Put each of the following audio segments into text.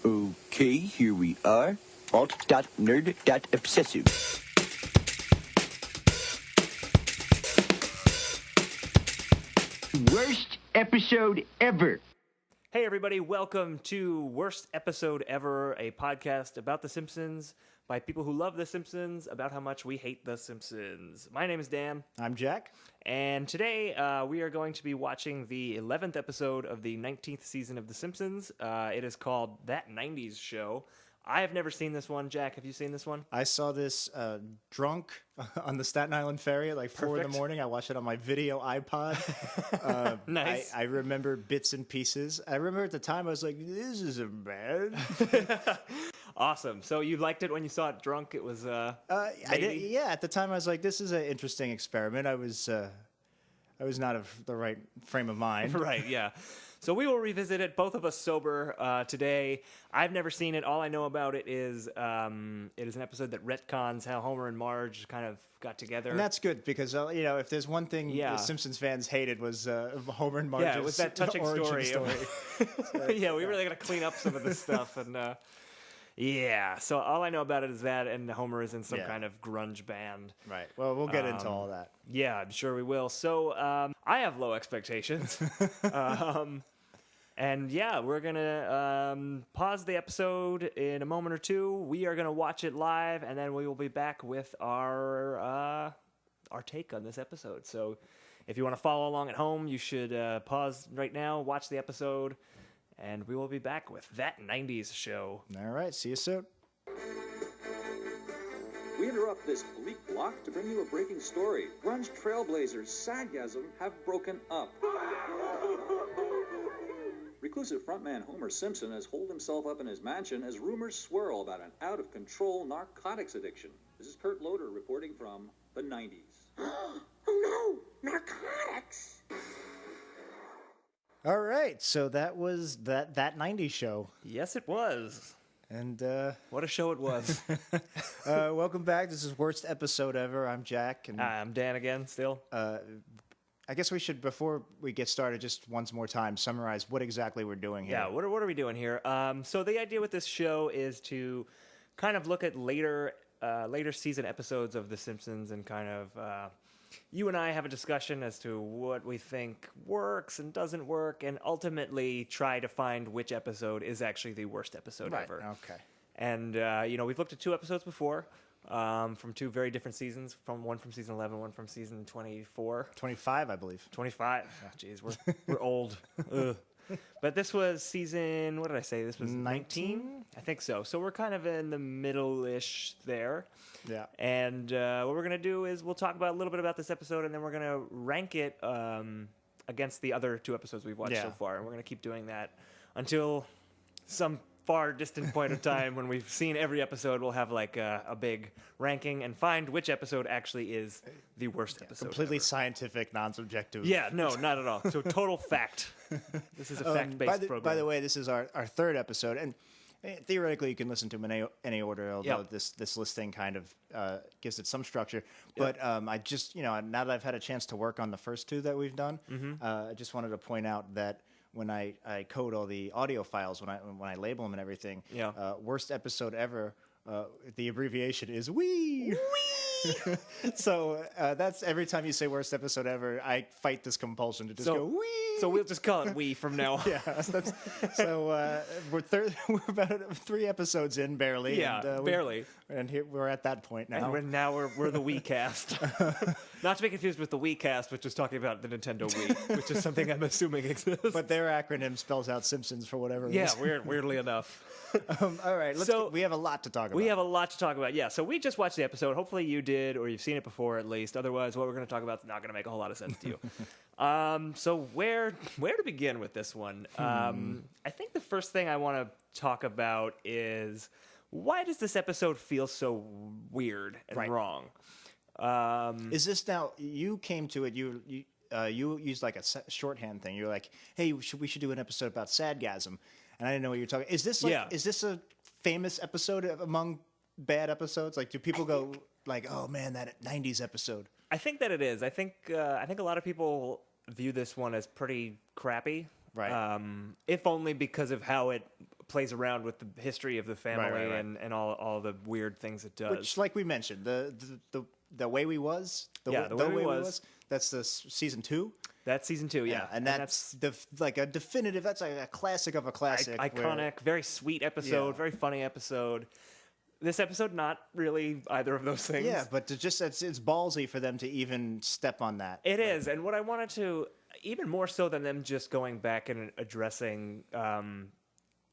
Okay, here we are. Alt.nerd.obsessive. Worst episode ever. Hey everybody, welcome to Worst Episode Ever, a podcast about The Simpsons by people who love The Simpsons, about how much we hate The Simpsons. My name is Dan. I'm Jack. And today we are going to be watching the 11th episode of the 19th season of The Simpsons. It is called That 90s Show. I have never seen this one. Jack, have you seen this one? I saw this drunk on the Staten Island ferry at like 4 in the morning. I watched it on my video iPod. Nice. I remember bits and pieces. I remember at the time I was like, this isn't bad. Awesome. So you liked it when you saw it drunk? It was I did, yeah, at the time I was like, this is an interesting experiment. I was not of the right frame of mind. Right, yeah. So we will revisit it, both of us sober, today. I've never seen it. All I know about it is an episode that retcons how Homer and Marge kind of got together. And that's good because, if there's one thing the Simpsons fans hated was Homer and Marge's it was that touching story. So, yeah, we really got to clean up some of this stuff. And so all I know about it is that, and Homer is in some kind of grunge band. Right. Well, we'll get into all that. Yeah, I'm sure we will. So I have low expectations. And we're going to pause the episode in a moment or two. We are going to watch it live, and then we will be back with our take on this episode. So if you want to follow along at home, you should pause right now, watch the episode, and we will be back with That 90s Show. All right, see you soon. We interrupt this bleak block to bring you a breaking story. Grunge trailblazers Sadgasm have broken up. Reclusive frontman Homer Simpson has holed himself up in his mansion as rumors swirl about an out-of-control narcotics addiction. This is Kurt Loder reporting from the 90s. Oh no, narcotics! All right, so that was that 90s show. Yes, it was. And what a show it was. welcome back. This is Worst Episode Ever. I'm Jack. And I'm Dan again, still. I guess we should, before we get started, just once more time, summarize what exactly we're doing here. Yeah, what are we doing here? So the idea with this show is to kind of look at later season episodes of The Simpsons and kind of you and I have a discussion as to what we think works and doesn't work, and ultimately try to find which episode is actually the worst episode ever. Okay. And we've looked at 2 episodes before. From 2 very different seasons, one from season 11, one from season 24. 25, I believe. 25. Oh, jeez, we're old. Ugh. But this was season, what did I say? This was 19? I think so. So we're kind of in the middle-ish there. Yeah. And what we're going to do is we'll talk about a little bit about this episode, and then we're going to rank it against the other 2 episodes we've watched so far. And we're going to keep doing that until some far distant point of time when we've seen every episode. We'll have like a big ranking and find which episode actually is the worst episode Completely ever. Scientific, non-subjective. Yeah, no, not at all. So total fact. This is a fact-based program. By the way, this is our 3rd episode, and theoretically you can listen to them in any order, although this listing kind of gives it some structure. But I just, now that I've had a chance to work on the first 2 that we've done, I just wanted to point out that when I code all the audio files, when I label them and everything, worst episode ever, the abbreviation is WE. So that's every time you say worst episode ever, I fight this compulsion to just go WE. So we'll just call it WE from now on. We're about 3 episodes in, barely. Yeah, and, barely. And here we're at that point now. And we're the Wii cast. Not to be confused with the Wii cast, which is talking about the Nintendo Wii, which is something I'm assuming exists. But their acronym spells out Simpsons for whatever reason. Yeah, weirdly enough. All right, we have a lot to talk about. We have a lot to talk about, yeah. So we just watched the episode. Hopefully you did, or you've seen it before at least. Otherwise, what we're going to talk about is not going to make a whole lot of sense to you. So where to begin with this one? I think the first thing I want to talk about is, why does this episode feel so weird and wrong? Is this now, you came to it, you used like a shorthand thing. You're like, hey, we should do an episode about Sadgasm. And I didn't know what you were talking. Is this is this a famous episode among bad episodes? Like, do people go like, oh man, that 90s episode? I think that it is. I think a lot of people view this one as pretty crappy. Right. If only because of how it plays around with the history of the family right. and all the weird things it does. Which, like we mentioned, the way we was, the way we was. That's the season 2. That's season 2, yeah. And that's like a definitive. That's like a classic of a classic. Iconic, very sweet episode, very funny episode. This episode, not really either of those things. Yeah, but it's ballsy for them to even step on that. It is, and what I wanted to, even more so than them just going back and addressing,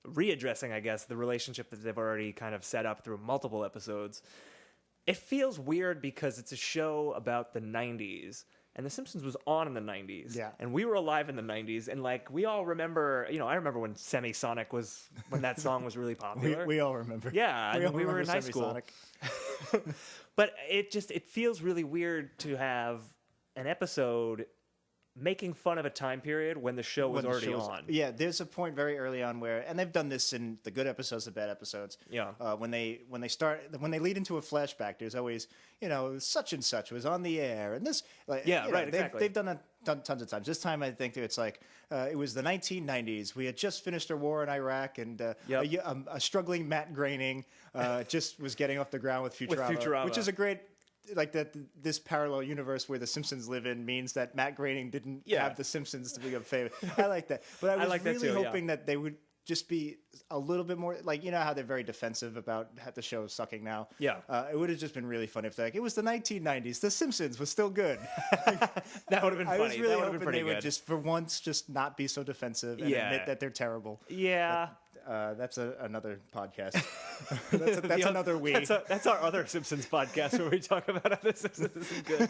readdressing, I guess, the relationship that they've already kind of set up through multiple episodes. It feels weird because it's a show about the 90s. And The Simpsons was on in the 90s. Yeah. And we were alive in the 90s. And, like, we all remember, I remember when Semisonic when that song was really popular. we all remember. Yeah, we were in high school. But it feels really weird to have an episode making fun of a time period when the show was already on. Yeah, there's a point very early on where, and they've done this in the good episodes, the bad episodes. Yeah. When they lead into a flashback, there's always, such and such was on the air, and this. Like, right, exactly. They've done that tons of times. This time, I think it's like it was the 1990s. We had just finished a war in Iraq, and a struggling Matt Groening just was getting off the ground with Futurama. Which is a great. Like that, this parallel universe where the Simpsons live in means that Matt Groening didn't have the Simpsons to become famous. I like that, but I was really hoping that they would just be a little bit more like how they're very defensive about the show sucking now. Yeah, it would have just been really fun if it was the 1990s. The Simpsons was still good. That would have been funny. I was really hoping they good. would just for once just not be so defensive and admit that they're terrible. Yeah. That's another podcast. that's another we. That's our other Simpsons podcast where we talk about how the Simpsons isn't good.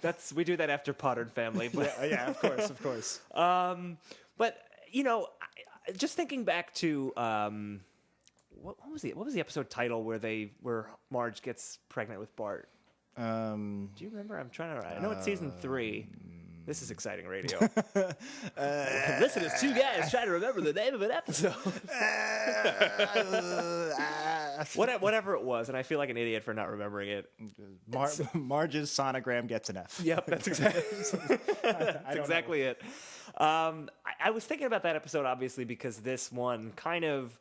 But we do that after Potter and Family. But yeah, of course. But just thinking back to what was the episode title where Marge gets pregnant with Bart? Do you remember? I'm trying to. I know it's season 3. This is exciting radio. Listen, it's two guys trying to remember the name of an episode. Whatever it was, and I feel like an idiot for not remembering it. Marge's sonogram gets an F. Yep, that's exactly it. I was thinking about that episode, obviously, because this one kind of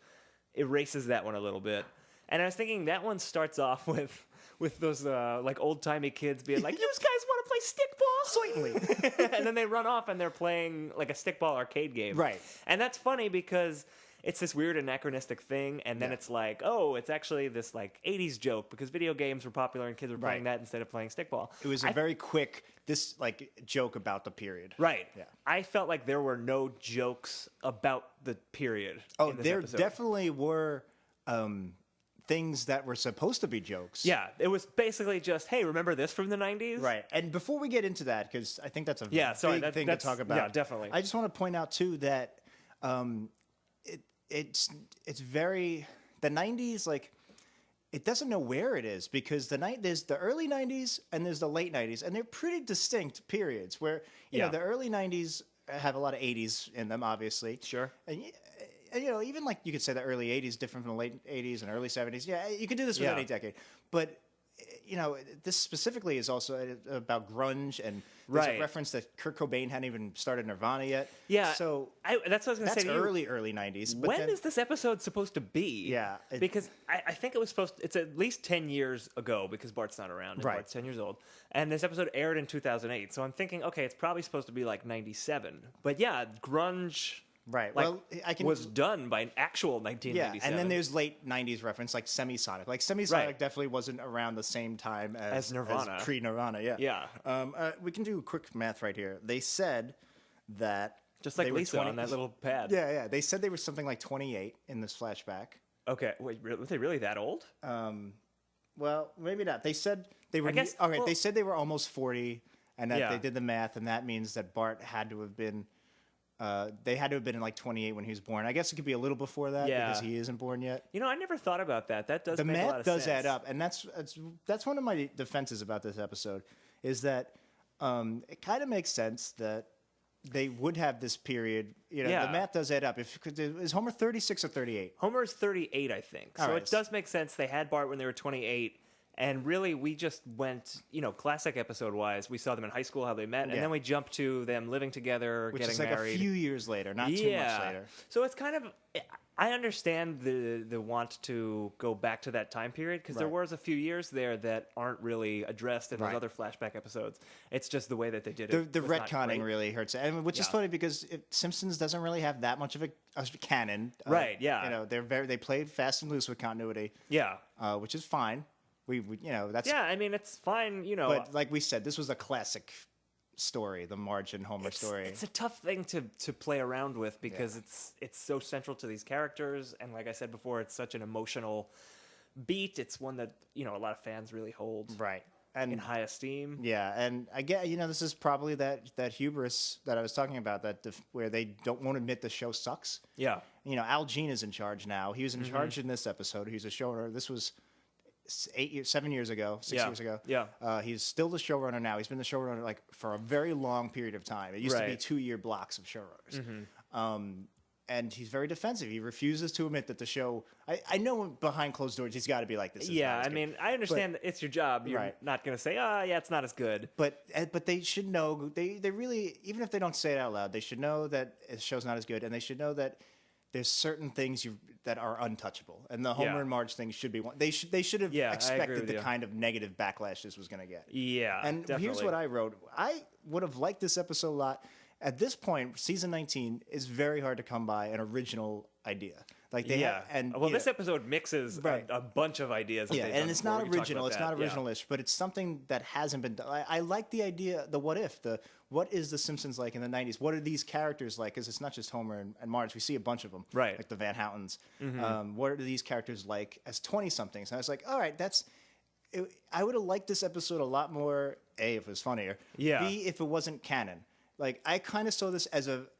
erases that one a little bit. And I was thinking that one starts off with those like old-timey kids being like, "You guys want to play stickball?" Certainly. And then they run off and they're playing like a stickball arcade game. Right. And that's funny because it's this weird anachronistic thing, and then it's like, oh, it's actually this like 80s joke because video games were popular and kids were playing that instead of playing stickball. It was a very quick joke about the period. Right. Yeah. I felt like there were no jokes about the period. Oh, in this there episode. definitely were things that were supposed to be jokes. Yeah, it was basically just, hey, remember this from the 90s? Right. And before we get into that, because I think that's a big thing to talk about. Yeah, definitely. I just want to point out, too, that it's very... The 90s, like, it doesn't know where it is, because there's the early 90s and there's the late 90s, and they're pretty distinct periods where, you know, the early 90s have a lot of 80s in them, obviously. Sure. And even like you could say the early 80s different from the late 80s and early 70s. Yeah, you could do this with any decade. But, this specifically is also about grunge, and there's a reference that Kurt Cobain hadn't even started Nirvana yet. Yeah. So that's what I was going to say to you. early 90s. But when is this episode supposed to be? Yeah. Because I think it was it's at least 10 years ago because Bart's not around. And Bart's 10 years old. And this episode aired in 2008. So I'm thinking, okay, it's probably supposed to be like 97. But yeah, grunge... Right. Like, well, was done by an actual 1997. Yeah, and then there's late 90s reference like Semisonic. Like Semisonic definitely wasn't around the same time as Nirvana. As pre-Nirvana, yeah. Yeah. We can do quick math right here. They said that... Just like Lisa on that little pad. Yeah. They said they were something like 28 in this flashback. Okay. Wait, were they really that old? Well, maybe not. They said they were... they said they were almost 40, and that they did the math, and that means that Bart had to have been... they had to have been in like 28 when he was born. I guess it could be a little before that because he isn't born yet. I never thought about that. That does make a lot of sense. The math does add up, and that's one of my defenses about this episode is that it kind of makes sense that they would have this period. The math does add up. Is Homer 36 or 38? Homer's 38, I think. So it does make sense. They had Bart when they were 28, And really, we just went, classic episode-wise. We saw them in high school, how they met, and then we jumped to them living together, Which getting is like married. a few years later, not too much later. So it's kind of... I understand the want to go back to that time period, because there was a few years there that aren't really addressed in those other flashback episodes. It's just the way that they did it. The retconning really hurts. And which is funny, because Simpsons doesn't really have that much of a canon. Right, yeah. They played fast and loose with continuity. Yeah. Which is fine. That's... Yeah, I mean, it's fine, But like we said, this was a classic story, the Marge and Homer story. It's a tough thing to play around with, because it's so central to these characters, and like I said before, it's such an emotional beat. It's one that a lot of fans really hold in high esteem. Yeah, and I get this is probably that hubris that I was talking about, where they won't admit the show sucks. Yeah, Al Jean is in charge now. He was in charge in this episode. He's a showrunner. This was 7 years ago, 6 years ago. Yeah. He's still the showrunner now. He's been the showrunner for a very long period of time. It used to be 2-year blocks of showrunners. And he's very defensive. He refuses to admit that the show... I know behind closed doors he's got to be like this. Yeah, I mean, I understand that it's your job. You're not going to say, it's not as good. But they should know... They really... Even if they don't say it out loud, they should know that the show's not as good, and they should know that there's certain things that are untouchable, and the Homer and Marge thing should be one. They should have expected the kind of negative backlash this was going to get. Yeah, and definitely. Here's what I wrote. I would have liked this episode a lot. At this point, season 19 is very hard to come by an original idea. Like they have, and this episode mixes a bunch of ideas. And it's not original. It's not original-ish, but it's something that hasn't been done. I like the idea, the what if, what is the Simpsons like in the 90s? What are these characters like? Because it's not just Homer and Marge. We see a bunch of them, like the Van Houtens. What are these characters like as 20-somethings? And I was like, all right, I would have liked this episode a lot more. A, if it was funnier. Yeah. B, if it wasn't canon. Like, I kind of saw this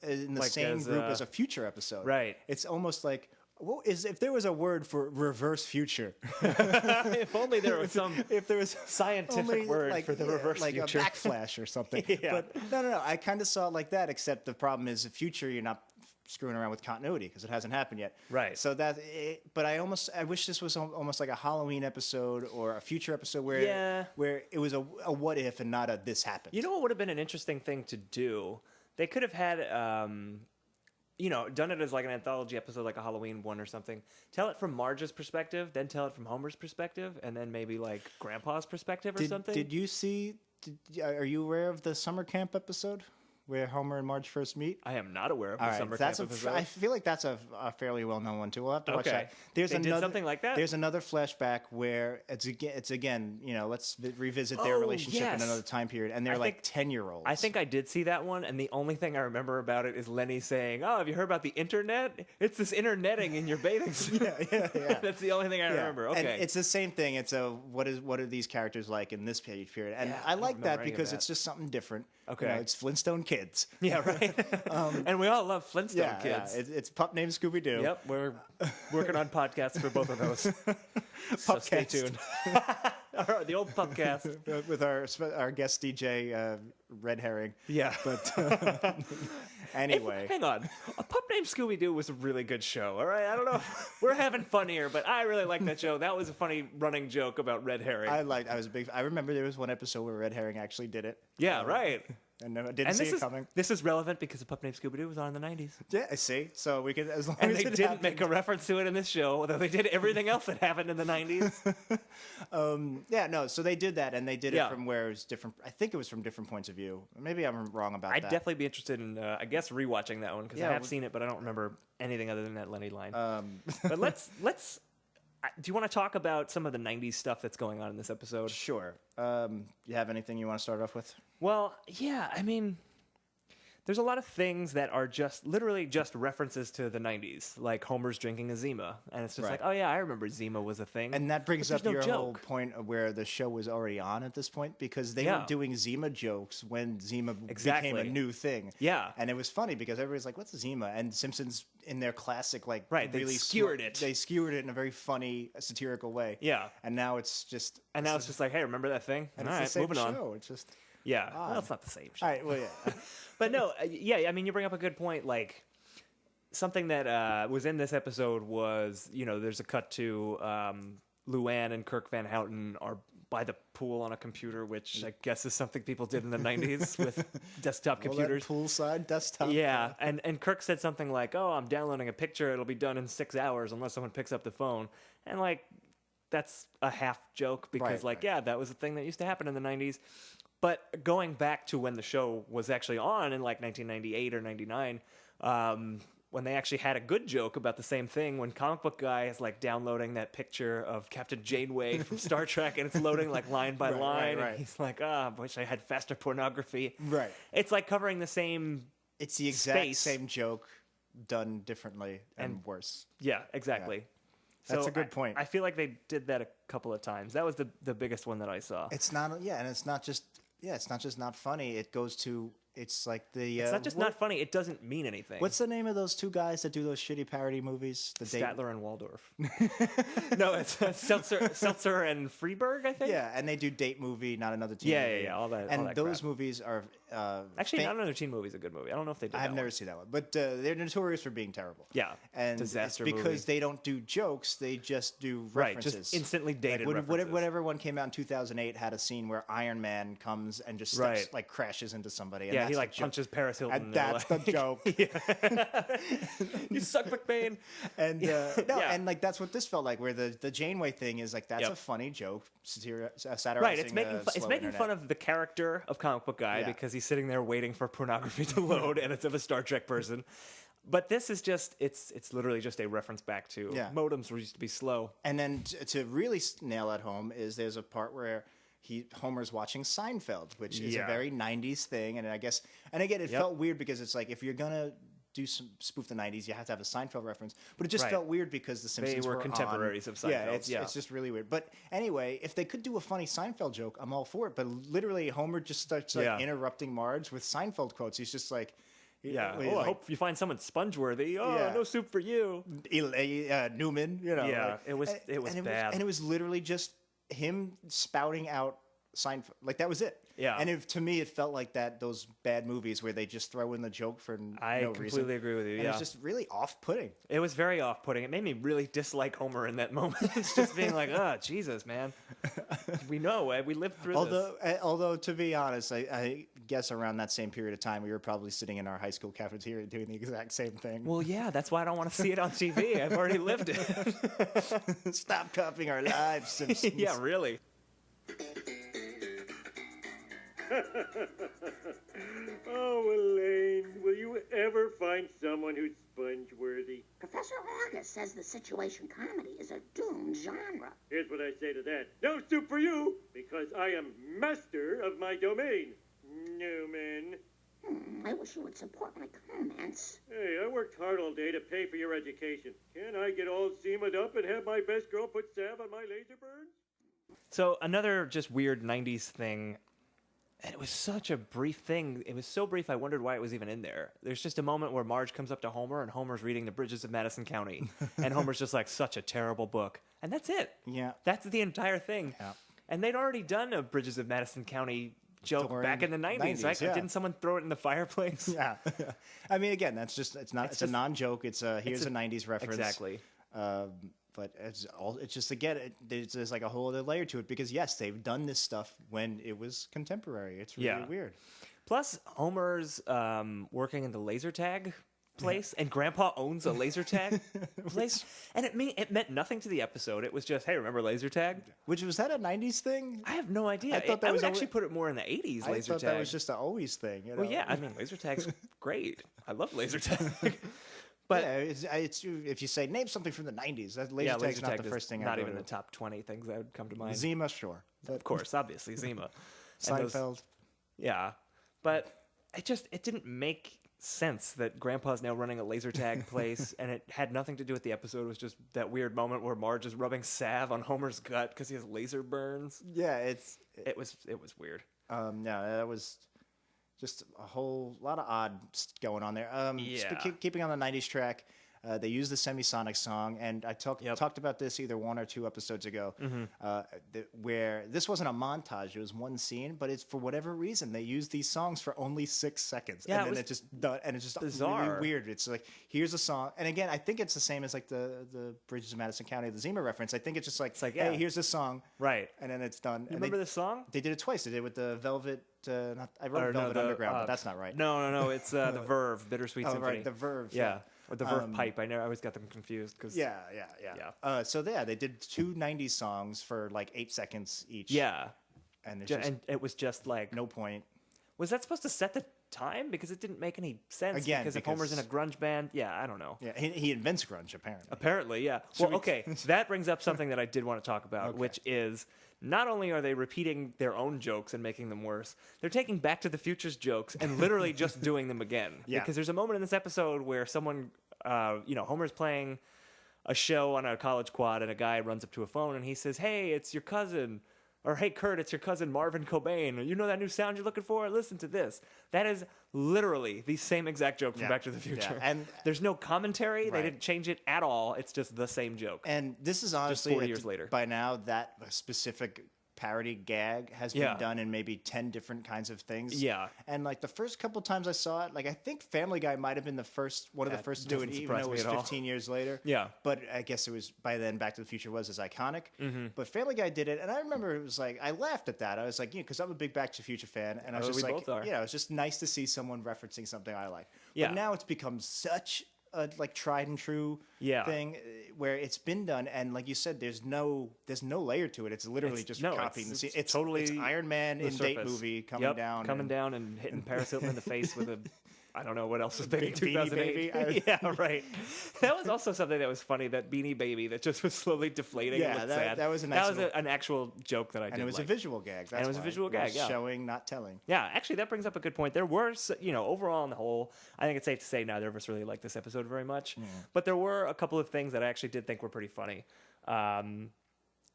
in the same group as a future episode. Right. It's almost like, if there was a word for reverse future. If only there was if there was scientific word for the reverse future. Like a backflash or something. But no. I kind of saw it like that, except the problem is the future, you're not screwing around with continuity because it hasn't happened yet. Right. So but I wish this was almost like a Halloween episode or a future episode where it was a what if and not a this happened. You know what would have been an interesting thing to do? They could have had done it as like an anthology episode, like a Halloween one or something. Tell it from Marge's perspective, then tell it from Homer's perspective, and then maybe like Grandpa's perspective or something. Did you see? Are you aware of the summer camp episode where Homer and Marge first meet? I am not aware of the summer camp episode. I feel like that's a fairly well-known one too. We'll have to watch that. They did something like that? There's another flashback where it's again, let's revisit their relationship in another time period, and they're like 10-year-olds. I think I did see that one, and the only thing I remember about it is Lenny saying, "Oh, have you heard about the internet? It's this internetting in your bathing suit." Yeah. That's the only thing I remember. Okay. And it's the same thing. It's what are these characters like in this page period? And I like that because it's just something different. Okay. It's Flintstone Kids. Yeah, right. And we all love Flintstone Kids. Yeah. It's Pup Named Scooby Doo. Yep, we're working on podcasts for both of those. So stay tuned. The old Pupcast with our guest DJ Red Herring. Yeah, but anyway, hang on. A Pup Named Scooby Doo was a really good show. All right, I don't know. We're having fun here, but I really like that show. That was a funny running joke about Red Herring. I remember there was one episode where Red Herring actually did it. Yeah, right. And I didn't see it coming. This is relevant because A Pup Named Scooby Doo was on in the 90s. Yeah, I see. So we could, as long and as they it didn't happened. make a reference to it in this show, although they did everything else that happened in the 90s. So they did that, and they did it from where it was different. I think it was from different points of view. Maybe I'm wrong about that. I'd definitely be interested in, rewatching that one, because I have seen it, but I don't remember anything other than that Lenny line. But let's. Do you want to talk about some of the 90s stuff that's going on in this episode? Sure. You have anything you want to start off with? Well, yeah, I mean, there's a lot of things that are literally just references to the 90s, like Homer's drinking a Zima. And it's just like, oh, yeah, I remember Zima was a thing. And that brings up your whole point of where the show was already on at this point, because they were doing Zima jokes when Zima became a new thing. Yeah. And it was funny because everybody's like, what's Zima? And Simpsons, in their classic, they skewered it. They skewered it in a very funny, satirical way. Yeah. And now it's just... And now it's just like, hey, remember that thing? And all it's right, the same moving show. on. It's just... Yeah, odd. well, it's not the same show. All right, well, yeah. But no, I mean, you bring up a good point. Like, something that was in this episode was, there's a cut to Luann and Kirk Van Houten are by the pool on a computer, which I guess is something people did in the 90s with desktop computers. Poolside desktop. Yeah, and Kirk said something like, "Oh, I'm downloading a picture. It'll be done in 6 hours unless someone picks up the phone." And like, that's a half joke because yeah, that was a thing that used to happen in the 90s. But going back to when the show was actually on in like 1998 or 99, when they actually had a good joke about the same thing, when Comic Book Guy is like downloading that picture of Captain Janeway from Star Trek and it's loading like line by line, and he's like, I wish I had faster pornography. Right. It's like covering the same It's the exact space. same joke done differently and worse. Yeah, exactly. Yeah. That's a good point. I feel like they did that a couple of times. That was the biggest one that I saw. It's not, and it's not just not funny. It goes to, it's like the... it's not just not funny. It doesn't mean anything. What's the name of those two guys that do those shitty parody movies? Statler and Waldorf. No, it's Seltzer and Freeberg, I think. Yeah, and they do Date Movie, Not Another Teen Movie. Yeah, all that. And all that those crap. movies are... Actually, Not Another Teen Movie is a good movie. I don't know if they did I've never seen that one, but they're notorious for being terrible. Yeah, and disaster it's because movie. they don't do jokes; they just do Right, references. just instantly dated like, references. Whatever one came out in 2008 had a scene where Iron Man comes and just like crashes into somebody. And Yeah, that's he the like joke. punches Paris Hilton. And that's the joke. You suck, McBain. And and like that's what this felt like. Where the Janeway thing is like that's a funny joke, satirizing. Right, it's making fun of the character of Comic Book Guy because he's sitting there waiting for pornography to load, and it's of a Star Trek person. But this is just it's literally just a reference back to modems used to be slow. And then to really nail that home is there's a part where Homer's watching Seinfeld, which is a very 90s thing, and I guess again it felt weird because it's like if you're gonna do some spoof the 90s, you have to have a Seinfeld reference. But it just felt weird because the Simpsons were contemporaries of Seinfeld. It's just really weird. But anyway, if they could do a funny Seinfeld joke, I'm all for it. But literally, Homer just starts interrupting Marge with Seinfeld quotes. He's just like, I hope you find someone sponge-worthy. No soup for you. Newman, Yeah, it was bad. And it was literally just him spouting out Seinfeld. Like, that was it. Yeah. And to me, it felt like those bad movies where they just throw in the joke for no reason. I completely agree with you, and it's just really off-putting. It was very off-putting. It made me really dislike Homer in that moment. It's just being like, Jesus, man. We know, we lived through this. Although, to be honest, I guess around that same period of time, we were probably sitting in our high school cafeteria doing the exact same thing. Well, yeah, that's why I don't want to see it on TV. I've already lived it. Stop copying our lives, Simpsons. Yeah, really. Oh, Elaine, will you ever find someone who's sponge-worthy? Professor August says the situation comedy is a doomed genre. Here's what I say to that. No soup for you, because I am master of my domain. Newman. I wish you would support my comments. Hey, I worked hard all day to pay for your education. Can't I get all seamed up and have my best girl put salve on my laser burns? So another just weird 90s thing, and it was such a brief thing. It was so brief, I wondered why it was even in there. There's just a moment where Marge comes up to Homer, and Homer's reading The Bridges of Madison County. And Homer's just like, such a terrible book. And that's it. Yeah. That's the entire thing. Yeah. And they'd already done a Bridges of Madison County joke back in the 90s, right? Yeah. Didn't someone throw it in the fireplace? Yeah. I mean, again, it's a non-joke. It's a 90s reference. Exactly. But it's just, again, there's like a whole other layer to it because, yes, they've done this stuff when it was contemporary. It's really weird. Plus, Homer's working in the laser tag place, and Grandpa owns a laser tag place, and it meant nothing to the episode. It was just, hey, remember laser tag? Which, was that a 90s thing? I have no idea. I would actually put it more in the 80s, laser tag. I thought that was just an always thing. Well, yeah, I mean, laser tag's great. I love laser tag. But it's if you say name something from the 90s, that laser tag's not the first thing. Not even the top 20 things that would come to mind. Zima, sure, of course, obviously Zima. Seinfeld, but it didn't make sense that Grandpa's now running a laser tag place, and it had nothing to do with the episode. It was just that weird moment where Marge is rubbing salve on Homer's gut because he has laser burns. Yeah, it was weird. That was just a whole lot of odd going on there. Keeping on the 90s track, They used the Semisonic song, and I talked about this either 1 or 2 episodes ago, where this wasn't a montage; it was one scene, but it's for whatever reason they used these songs for only 6 seconds, Yeah, and then it's just bizarre. really weird. It's like here's a song, and again, I think it's the same as like the Bridges of Madison County, the Zima reference. I think it's just like, hey, here's a song, right, and then it's done. You remember this song? They did it twice. They did it with the Velvet. I wrote Velvet Underground, but that's not right. No. It's the Verve, Bittersweet Symphony. Right, the Verve. Yeah. Or the Verve Pipe. I always got them confused. Yeah. So they did 2 90s songs for like 8 seconds each. Yeah. And it was just like... no point. Was that supposed to set the time? Because it didn't make any sense. Again, because if Homer's in a grunge band, I don't know. Yeah, he invents grunge, apparently. Apparently, yeah. Well, okay, that brings up something that I did want to talk about, which is not only are they repeating their own jokes and making them worse, they're taking Back to the Future's jokes and literally just doing them again. Yeah. Because there's a moment in this episode where someone, Homer's playing a show on a college quad, and a guy runs up to a phone and he says, "Hey, it's your cousin." Or, "Hey, Kurt, it's your cousin Marvin Cobain. You know that new sound you're looking for? Listen to this." That is literally the same exact joke from Back to the Future. Yeah. And there's no commentary. Right. They didn't change it at all. It's just the same joke. And this is honestly, 40 years later. By now, that specific parody gag has been done in maybe 10 different kinds of things. Yeah. And like the first couple times I saw it, like I think Family Guy might have been one of the first to do it, doesn't even though it was surprise me at all. 15 years later. Yeah. But I guess it was by then Back to the Future was as iconic. Mm-hmm. But Family Guy did it, and I remember it was like I laughed at that. I was like, because I'm a big Back to the Future fan, and I was just we like, both are. it's just nice to see someone referencing something I like. Yeah. But now it's become such a like tried and true thing where it's been done, and like you said, there's no layer to it. It's literally just copying the scene. It's totally it's Iron Man in surface. Date movie coming down and hitting Paris Hilton in the face with a I don't know what else was big in Beanie 2008. Baby. Yeah, right. That was also something that was funny. That Beanie Baby that just was slowly deflating. Yeah, and looked sad. that was a nice an actual joke that I did. And it was like. a visual gag. That's and it was a visual gag. Yeah, showing, not telling. Yeah, actually, that brings up a good point. There were, overall on the whole, I think it's safe to say neither of us really liked this episode very much. Yeah. But there were a couple of things that I actually did think were pretty funny.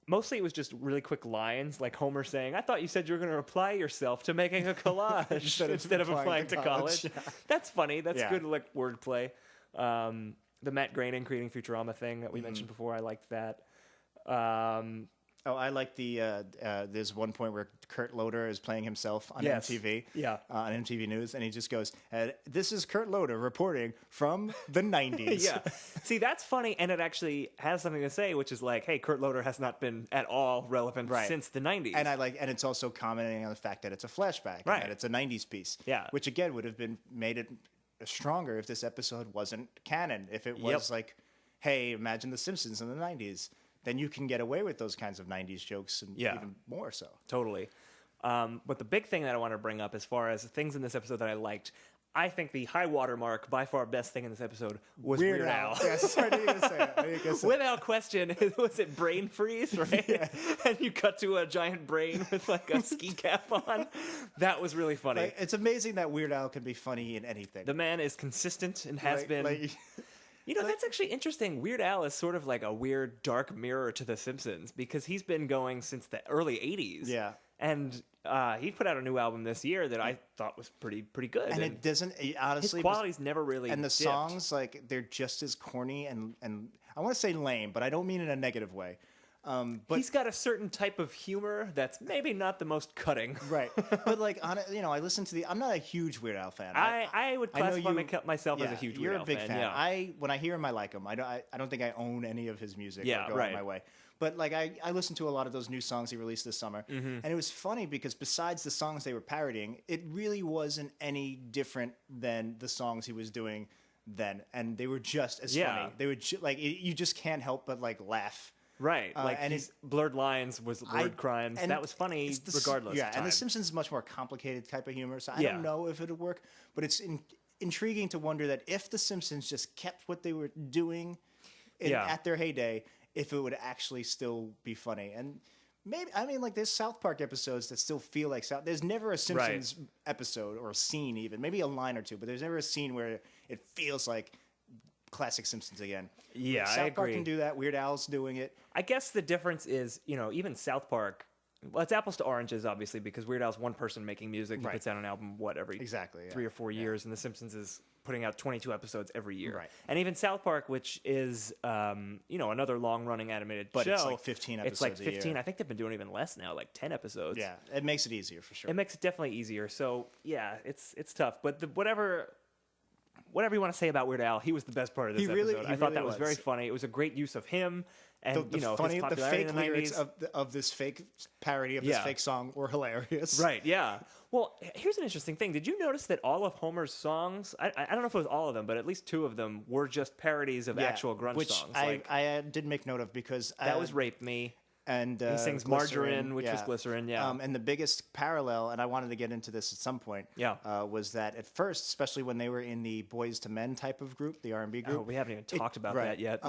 Mostly it was just really quick lines, like Homer saying, "I thought you said you were going to apply yourself to making a collage instead of applying to college." Yeah. That's funny. That's good, like, wordplay. The Matt Groening creating Futurama thing that we mentioned before, I liked that. I like there's one point where Kurt Loder is playing himself on MTV. Yeah. On MTV News, and he just goes, "This is Kurt Loder reporting from the 90s." Yeah. See, that's funny, and it actually has something to say, which is like, hey, Kurt Loder has not been at all relevant since the 90s. And it's also commenting on the fact that it's a flashback, and that it's a 90s piece. Yeah. Which again would have made it stronger if this episode wasn't canon. If it was like, hey, imagine the Simpsons in the 90s. Then you can get away with those kinds of 90s jokes and even more so. Totally. But the big thing that I want to bring up as far as things in this episode that I liked, I think the high watermark, by far best thing in this episode was Weird Al. Yes, I knew you were going to say it. Without question, was it brain freeze, right? Yeah. And you cut to a giant brain with like a ski cap on. That was really funny. Like, it's amazing that Weird Al can be funny in anything. The man is consistent and has been... that's actually interesting. Weird Al is sort of like a weird dark mirror to The Simpsons because he's been going since the early 80s. Yeah. And he put out a new album this year that I thought was pretty good. And it doesn't, honestly... His quality's never really And the dipped. songs, like, they're just as corny and I want to say lame, but I don't mean in a negative way. But he's got a certain type of humor that's maybe not the most cutting. Right. But like, I listen to I'm not a huge Weird Al fan. I would classify myself as a huge Weird Al fan. You're a big fan. Yeah. When I hear him, I like him. I don't think I own any of his music or go out my way. But like, I listened to a lot of those new songs he released this summer. Mm-hmm. And it was funny because besides the songs they were parodying, it really wasn't any different than the songs he was doing then. And they were just as funny. They were you just can't help but like laugh. Right, and his blurred lines was word crimes. That was funny regardless. Yeah, and The Simpsons is much more complicated type of humor, so I don't know if it would work. But it's intriguing to wonder that if The Simpsons just kept what they were doing at their heyday, if it would actually still be funny. And maybe, there's South Park episodes that still feel like South. There's never a Simpsons episode or a scene even, maybe a line or two, but there's never a scene where it feels like classic Simpsons again. Yeah, South I agree. Park can do that. Weird Al's doing it. I guess the difference is, even South Park, well, it's apples to oranges, obviously, because Weird Al's one person making music. He puts out an album, every 3 or 4 years, and The Simpsons is putting out 22 episodes every year. Right. And even South Park, which is another long-running animated But show. it's like 15 episodes It's like a 15. year. I think they've been doing even less now, like 10 episodes. Yeah, it makes it easier for sure. It makes it definitely easier. So yeah, it's tough. But whatever you want to say about Weird Al, he was the best part of this episode. I thought that was very funny. It was a great use of him. And the his funny, the popularity fake in the 90s. lyrics of this fake parody of this fake song were hilarious. Right, yeah. Well, here's an interesting thing. Did you notice that all of Homer's songs, I don't know if it was all of them, but at least 2 of them were just parodies of actual grunge which songs. I did make note of because that was Rape Me. And he sings Glycerin, Margarine, which was Glycerin, and the biggest parallel, and I wanted to get into this at some point, was that at first, especially when they were in the Boys to Men type of group, the R&B group. Oh, we haven't even talked about that yet.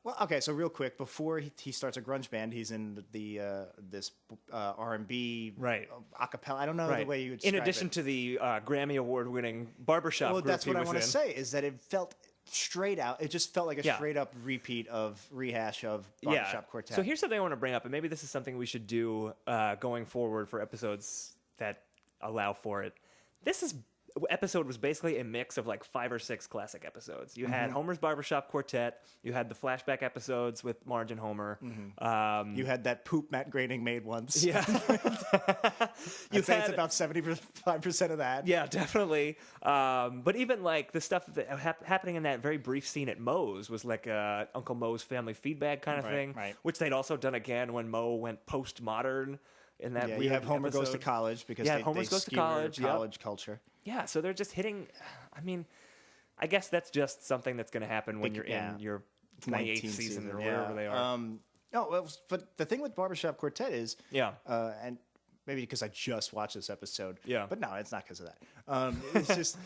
Well, okay, so real quick, before he starts a grunge band, he's in the this R&B acapella. I don't know the way you would describe it. In addition to the Grammy Award-winning barbershop group that's what I want to say, is that it felt straight out. It just felt like a straight up rehash of Barbershop Quartet. So here's something I want to bring up, and maybe this is something we should do going forward for episodes that allow for it. This episode was basically a mix of like 5 or 6 classic episodes. You had Homer's Barbershop Quartet. You had the flashback episodes with Marge and Homer. You had that poop Matt Groening made once. Yeah. I'd say it's about 75% of that. Yeah, definitely. But even like the stuff that happening in that very brief scene at Moe's was like Uncle Moe's family feedback kind of thing, which they'd also done again when Moe went postmodern. In that you have Homer episode. Goes to College because Homer goes to college culture. Yeah, so they're just hitting. I mean, I guess that's just something that's going to happen when you're in your 28th season or wherever they are. But the thing with Barbershop Quartet is, and maybe because I just watched this episode, but no, it's not because of that. It's just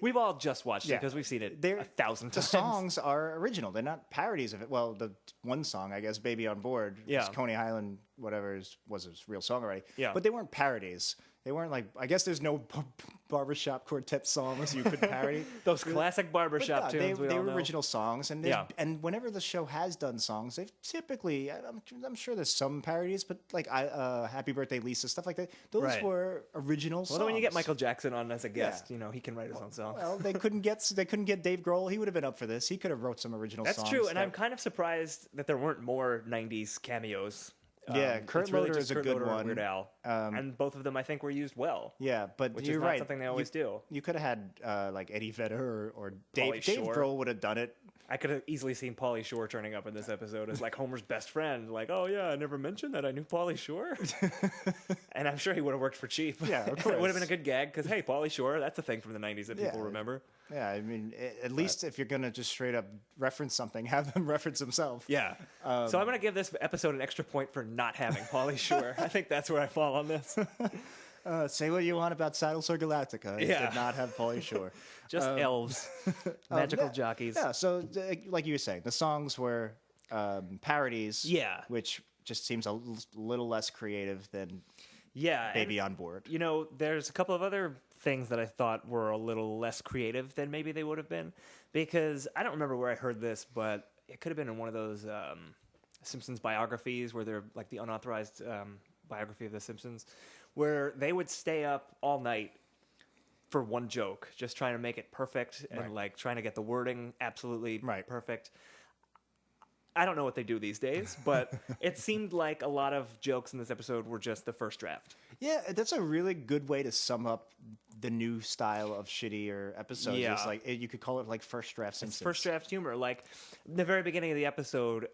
we've all just watched it because we've seen it 1,000 times. The songs are original; they're not parodies of it. Well, the one song, I guess, "Baby on Board," Coney Island, whatever was his real song already. Yeah, but they weren't parodies. They weren't like, I guess there's no Barbershop Quartet songs you could parody. Those classic barbershop tunes. They were original songs, and and whenever the show has done songs, they've typically, I'm sure there's some parodies, but like Happy Birthday Lisa, stuff like that. Those were original songs. Well, when you get Michael Jackson on as a guest, he can write his own song. Well, they couldn't get Dave Grohl. He would have been up for this. He could have wrote some original songs. That's true, and I'm kind of surprised that there weren't more 90s cameos. Kurt Loder is a good one. And Weird Al. And both of them, I think, were used well. Yeah, but which you're is not right. something they always do. You could have had like Eddie Vedder or Dave. Pauly Dave Shore. Grohl would have done it. I could have easily seen Pauly Shore turning up in this episode as like Homer's best friend. Like, oh yeah, I never mentioned that I knew Pauly Shore. And I'm sure he would have worked for cheap. Yeah, of course. It would have been a good gag because, hey, Pauly Shore, that's a thing from the 90s that people remember. Yeah, I mean, at least if you're going to just straight up reference something, have them reference themselves. Yeah. So I'm going to give this episode an extra point for not having Pauly Shore. I think that's where I fall on this. Say what you want about Saddlesore Galactica. It did not have Pauly Shore. Just elves. Magical jockeys. Yeah, so like you were saying, the songs were parodies. Yeah. Which just seems a little less creative than Baby on Board. There's a couple of other things that I thought were a little less creative than maybe they would have been. Because I don't remember where I heard this, but it could have been in one of those Simpsons biographies where they're like the unauthorized biography of the Simpsons, where they would stay up all night for one joke, just trying to make it perfect and like trying to get the wording absolutely perfect. I don't know what they do these days, but it seemed like a lot of jokes in this episode were just the first draft. Yeah, that's a really good way to sum up the new style of shittier episodes. Yeah. It's like, you could call it like first draft Simpsons. It's first draft humor. Like the very beginning of the episode,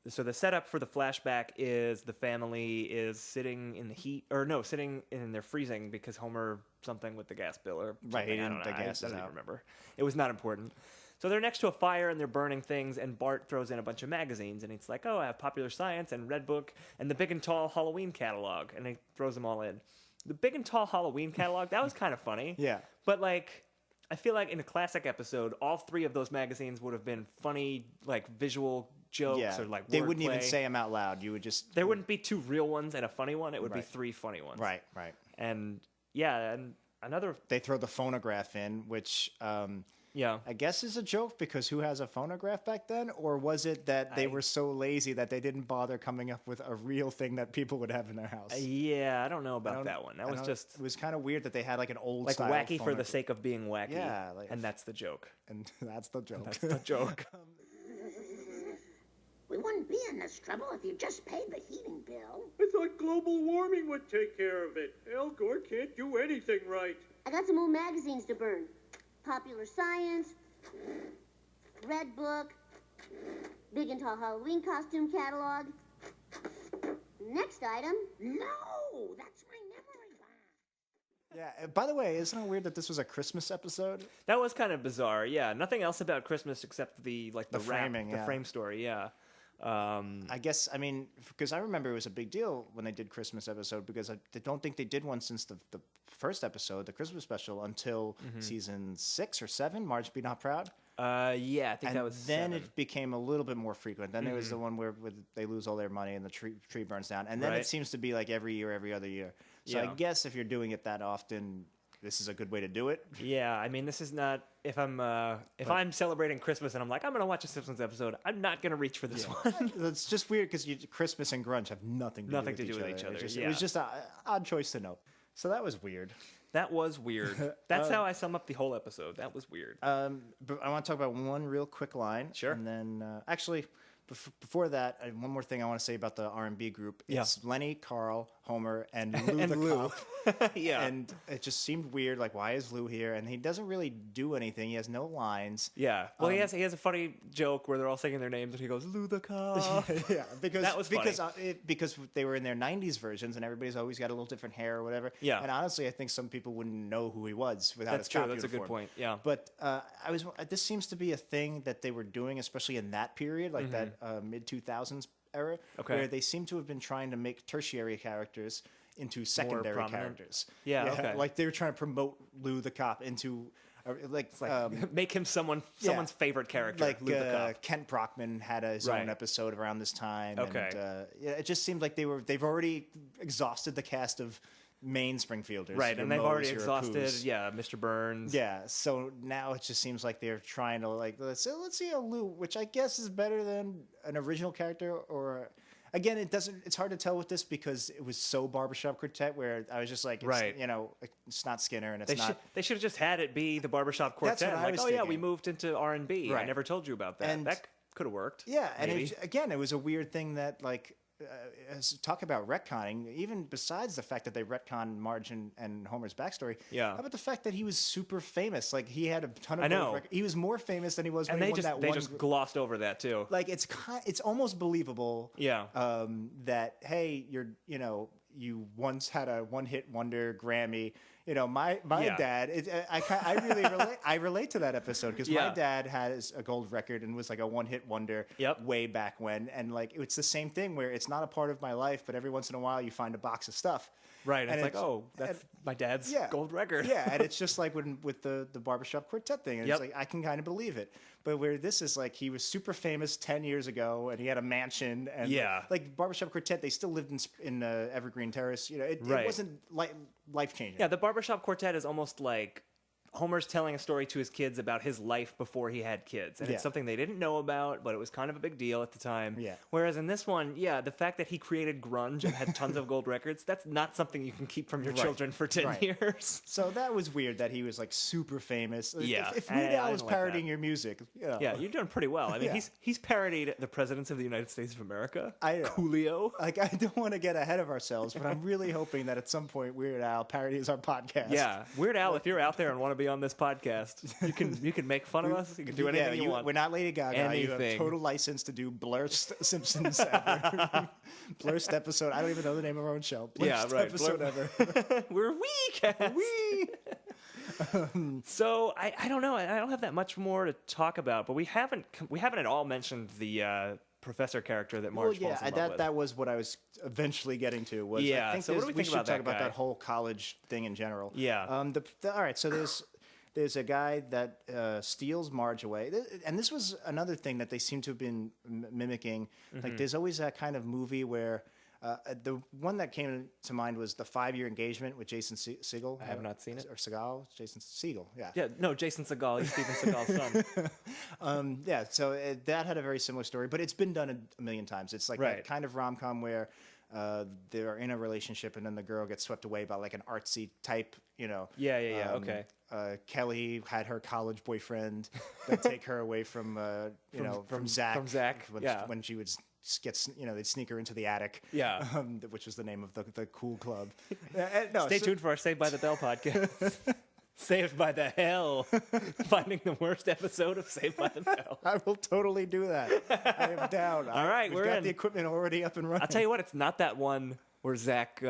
so the setup for the flashback is the family is sitting in the heat, sitting in their freezing because Homer something with the gas bill or something. Right, I don't know. the gas I is don't even out. remember. It was not important. So they're next to a fire and they're burning things, and Bart throws in a bunch of magazines, and it's like, oh, I have Popular Science and Red Book and the Big and Tall Halloween catalog, and he throws them all in. The Big and Tall Halloween catalog, that was kind of funny. Yeah. But like, I feel like in a classic episode, all 3 of those magazines would have been funny, like visual jokes or like they wouldn't even wordplay. say them out loud. You would just There wouldn't be 2 real ones and a funny one. It would be 3 funny ones. Right. And yeah, and another. They throw the phonograph in, which Yeah. I guess is a joke because who has a phonograph back then? Or was it that they were so lazy that they didn't bother coming up with a real thing that people would have in their house? Yeah, I don't know about that one. That was just... It was kind of weird that they had like an old like style wacky for the sake of being wacky. Yeah. And that's the joke. And that's the joke. That's the joke. We wouldn't be in this trouble if you just paid the heating bill. I thought global warming would take care of it. Al Gore can't do anything right. I got some old magazines to burn. Popular Science, Red Book, Big and Tall Halloween Costume Catalog. Next item. No, that's my memory box. Yeah. By the way, isn't it weird that this was a Christmas episode? That was kind of bizarre. Yeah, nothing else about Christmas except the framing, the frame story. Yeah. I guess, I mean, because I remember it was a big deal when they did Christmas episode because I don't think they did one since the first episode, the Christmas special, until season 6 or 7, Marge Be Not Proud. Yeah, I think that was then 7. It became a little bit more frequent. Then there was the one where they lose all their money and the tree burns down. And then Right. it seems to be like every year, every other year. So I guess if you're doing it that often, this is a good way to do it. Yeah, I mean, this is not if I'm celebrating Christmas and I'm like I'm gonna watch a Simpsons episode, I'm not gonna reach for this one. It's just weird because Christmas and grunge have nothing to do with each other. It was just an odd choice to know. So that was weird. That was weird. That's how I sum up the whole episode. That was weird. But I want to talk about one real quick line. Sure. And then, actually, before that, one more thing I want to say about the R&B group. It's Lenny, Carl, Homer, and Lou And the Lou. cop. Yeah. And it just seemed weird. Like, why is Lou here? And he doesn't really do anything. He has no lines. Yeah. Well, he has a funny joke where they're all saying their names and he goes Lou the cop. Yeah, because That was funny. because they were in their 90s versions and everybody's always got a little different hair or whatever. Yeah. And honestly, I think some people wouldn't know who he was without That's his cop true. That's a good uniform. point. Yeah. But this seems to be a thing that they were doing, especially in that period, like that mid 2000s era, Okay. where they seem to have been trying to make tertiary characters into secondary prominent. characters. Yeah, okay. Like they were trying to promote Lou the cop into Make him someone's favorite character. like Lou the cop. Kent Brockman had his Right. own episode around this time. Okay. And, it just seemed like they've already exhausted the cast of main Springfielders. Right, your and they've Moes, already your exhausted. Apu's. Yeah, Mr. Burns. Yeah, so now it just seems like they're trying to let's see a Lou, which I guess is better than an original character. Or again, it's hard to tell with this because it was so Barbershop Quartet where I was just like, Right. it's not Skinner and it's not. They should have just had it be the Barbershop Quartet. That's what I Like, was oh yeah, thinking. we moved into R&B. I Right. never told you about that. And- That could have worked. Yeah, and maybe. it was a weird thing that talk about retconning. Even besides the fact that they retconned Marge and Homer's backstory, Yeah. how about the fact that he was super famous? Like he had a ton of I know. he was more famous than he was and when they he won that they one. just glossed over that too. Like it's almost believable. Yeah. That hey, you once had a one-hit wonder Grammy. My Yeah. dad. I really relate to that episode because Yeah. my dad has a gold record and was like a one-hit wonder way back when, and like it's the same thing where it's not a part of my life, but every once in a while you find a box of stuff. Right. And It's like, oh, that's my dad's gold record. Yeah, and it's just like with the Barbershop Quartet thing. And Yep. it's like I can kind of believe it. But where this is like he was super famous 10 years ago and he had a mansion and Yeah. like Barbershop Quartet, they still lived in Evergreen Terrace. It Right. wasn't life changing. Yeah, the Barbershop Quartet is almost like Homer's telling a story to his kids about his life before he had kids. And Yeah. it's something they didn't know about, but it was kind of a big deal at the time. Yeah. Whereas in this one, the fact that he created grunge and had tons of gold records, that's not something you can keep from your Right. children for 10 Right. years. So that was weird that he was like super famous. Yeah. If I Weird Al was didn't like parodying that. your music, Yeah, you're doing pretty well. I mean, Yeah. he's parodied the presidents of the United States of America. I know. Coolio. Like I don't want to get ahead of ourselves, but I'm really hoping that at some point Weird Al parodies our podcast. Yeah, Weird Al, if you're out there and want to be on this podcast, you can make fun of us. You can do anything you want. We're not Lady Gaga. You have Anything. total license to do blurst Simpsons ever. Blurst episode. I don't even know the name of our own show. Blurst Yeah, right. episode ever. We're weak. Wee. So I don't know. I don't have that much more to talk about. But we haven't at all mentioned the professor character that Marge falls in love with. that was what I was eventually getting to. Was Yeah, I think so what do we think should about talk that about guy? that whole college thing in general. Yeah. All right. So there's a guy that steals Marge away, and this was another thing that they seem to have been mimicking. Mm-hmm. Like there's always that kind of movie where The one that came to mind was the 5-year engagement with Jason Segel. I have not seen it. Or Segal? Jason Segel, yeah. Yeah, no, Jason Segal. He's Steven Seagal's son. Yeah, so that had a very similar story, but it's been done a million times. It's like that kind of rom-com where they're in a relationship and then the girl gets swept away by like an artsy type, you know. Yeah, okay. Kelly had her college boyfriend that take her away from Zach. From Zach, when she would get, they'd sneak her into the attic. Yeah. Which was the name of the cool club. Stay tuned for our Saved by the Bell podcast. Saved by the Hell. Finding the worst episode of Saved by the Bell. I will totally do that. I am down. All right, we've got the equipment already up and running. I'll tell you what, it's not that one where Zach,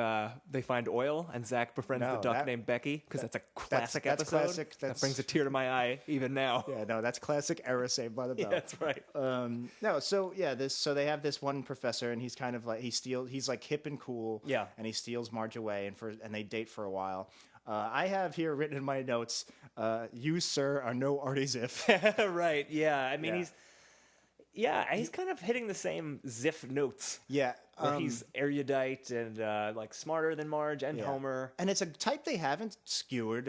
they find oil and Zach befriends the duck named Becky, because that's a classic episode. Classic. That brings a tear to my eye even now. Yeah, no, that's classic era Saved by the Bell. Yeah, that's right. So they have this one professor, and he's kind of like he's like hip and cool. Yeah. And he steals Marge away, and they date for a while. I have here written in my notes, "You, sir, are no Artie Ziff." Right. Yeah. I mean, he's kind of hitting the same Ziff notes. Yeah. Where he's erudite and like smarter than Marge and Homer. And it's a type they haven't skewered,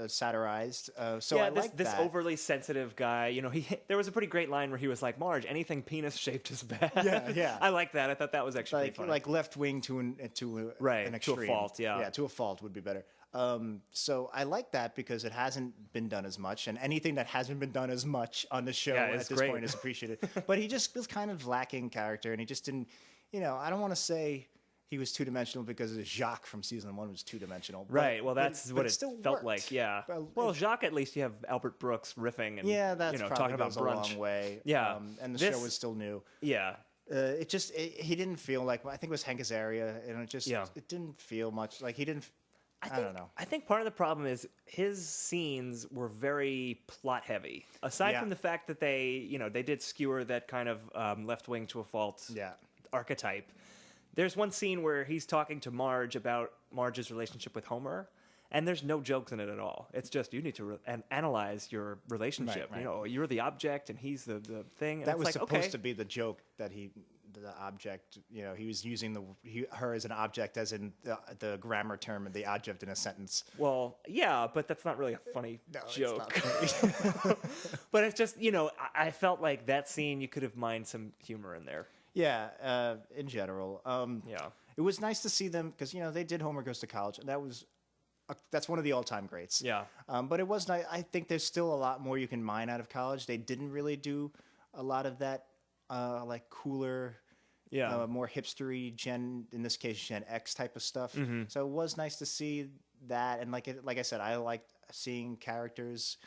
satirized. So yeah, I like this that. overly sensitive guy. There was a pretty great line where he was like, "Marge, anything penis shaped is bad." Yeah. I like that. I thought that was actually pretty funny. Like left wing to an extreme. To a fault. Yeah. Yeah, to a fault would be better. So I like that because it hasn't been done as much, and anything that hasn't been done as much on the show at this point is appreciated. But he just was kind of lacking character, and he just didn't. I don't want to say he was two-dimensional because Jacques from season 1 was two-dimensional. Right. Well, that's what it felt worked. like. Yeah. Well, Jacques, at least you have Albert Brooks riffing and that's talking about goes brunch. a long way. Yeah. And the show was still new. Yeah. He didn't feel like, I think it was Hank Azaria, and it didn't feel much like he didn't. I don't know. I think part of the problem is his scenes were very plot heavy. Aside from the fact that they did skewer that kind of left wing to a fault archetype. There's one scene where he's talking to Marge about Marge's relationship with Homer, and there's no jokes in it at all. It's just you need to analyze your relationship. Right. You're the object and he's the thing. And that was supposed to be the joke that the object, he was using her as an object, as in the grammar term of the object in a sentence. Well, yeah, but that's not really a funny joke. It's not funny. But it's just, I felt like that scene, you could have mined some humor in there. Yeah, in general. It was nice to see them, because, they did Homer Goes to College, and that's one of the all-time greats. Yeah. But it was nice. I think there's still a lot more you can mine out of College. They didn't really do a lot of that, cooler, more hipstery in this case, Gen X type of stuff. Mm-hmm. So it was nice to see that. And like I said, I liked seeing characters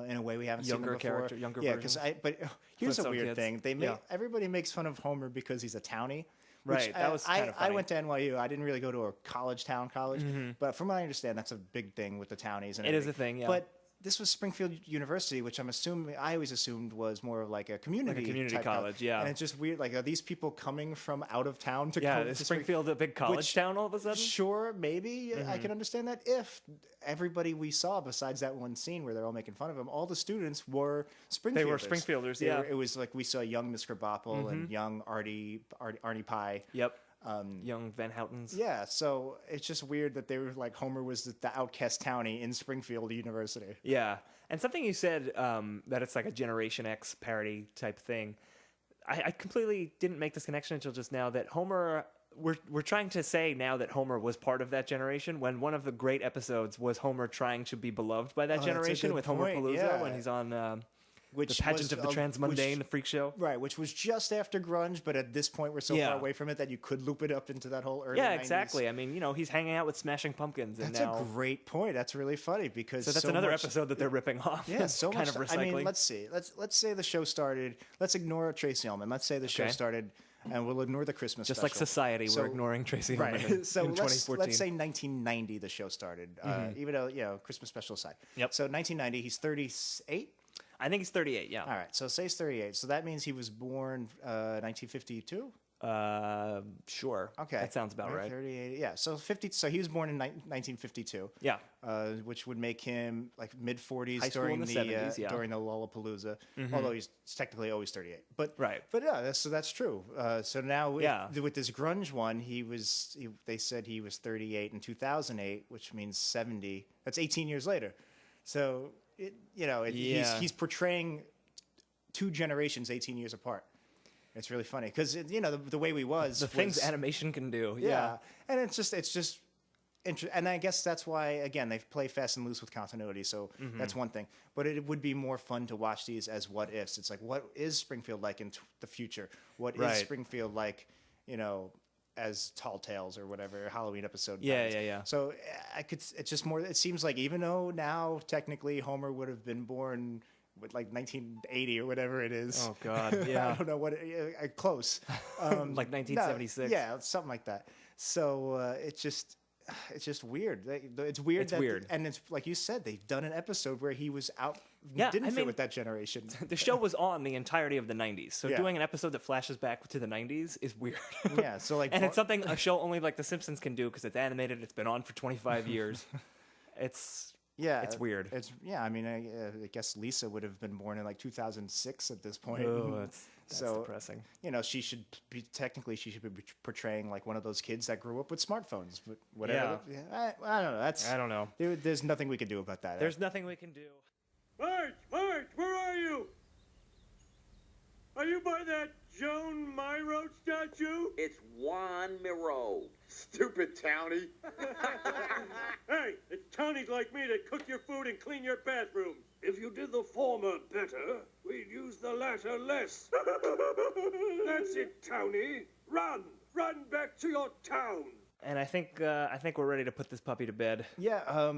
in a way we haven't seen them before. Younger versions. But here's a weird thing. Everybody makes fun of Homer because he's a townie. Right, that was kind of funny. I went to NYU. I didn't really go to a college, but from what I understand, that's a big thing with the townies. And it is a thing, yeah. But this was Springfield University, which I always assumed was more of like a community college, yeah. And it's just weird. Like, are these people coming from out of town to come is Springfield a big college town all of a sudden? Sure, maybe. I can understand that if everybody we saw, besides that one scene where they're all making fun of him, all the students were Springfielders. They were Springfielders, yeah. It was like we saw young Miss Krabappel and young Arnie Pie. Yep. Young Van Houtens. Yeah, so it's just weird that they were like Homer was the outcast townie in Springfield University. Yeah, and something you said that it's like a Generation X parody type thing. I completely didn't make this connection until just now that Homer. We're trying to say now that Homer was part of that generation when one of the great episodes was Homer trying to be beloved by that generation with Homer Palooza when he's on. The pageant of the transmundane, the freak show. Right, which was just after grunge, but at this point we're so far away from it that you could loop it up into that whole early 90s. Exactly. I mean, he's hanging out with Smashing Pumpkins. That's a great point. That's really funny because that's another episode that they're ripping off. Yeah, so kind much. of recycling. I mean, let's see. Let's say the show started. Let's ignore Tracy Ullman. Let's say the show started, and we'll ignore the Christmas just special. like Society, we're ignoring Tracy Ullman in 2014. Let's say 1990 the show started, even though, Christmas special aside. Yep. So 1990, he's 38? I think he's 38, yeah. All right, so say he's 38. So that means he was born 1952? Sure. Okay. That sounds about right. 38. Yeah. So 50. So he was born in 1952. Yeah. Which would make him like mid 40s High school during in the 70s, yeah. during the Lollapalooza. Although he's technically always 38. But Right. But yeah, that's true. So now Yeah. with this grunge one, they said he was 38 in 2008, which means 70. That's 18 years later. So he's portraying two generations 18 years apart. It's really funny because the way we was The things animation can do. yeah, and it's just and I guess that's why again they play fast and loose with continuity. So that's one thing, but it would be more fun to watch these as what ifs. It's like, what is Springfield like in the future? What is Springfield like? As Tall Tales or whatever Halloween episode. Yeah. So it's just more. It seems like even though now technically Homer would have been born with like 1980 or whatever it is. Oh God, yeah. I don't know what close. Like 1976. No, yeah, something like that. So it's just weird. It's weird. And it's like you said, they've done an episode where he was out. Yeah, didn't fit with that generation. The show was on the entirety of the 90s, so doing an episode that flashes back to the 90s is weird. Yeah, so like, and it's something a show only like The Simpsons can do because it's animated. It's been on for 25 years. It's weird. I mean, I guess Lisa would have been born in like 2006 at this point. Oh, that's so depressing. She should be portraying like one of those kids that grew up with smartphones, but whatever. Yeah. I don't know. I don't know. There's nothing we can do about that. There's nothing we can do. Marge, where are you? Are you by that Joan Miro statue? It's Juan Miro. Stupid townie. Hey, it's townies like me that cook your food and clean your bathroom. If you did the former better, we'd use the latter less. That's it, townie. Run back to your town. And I think we're ready to put this puppy to bed. Yeah,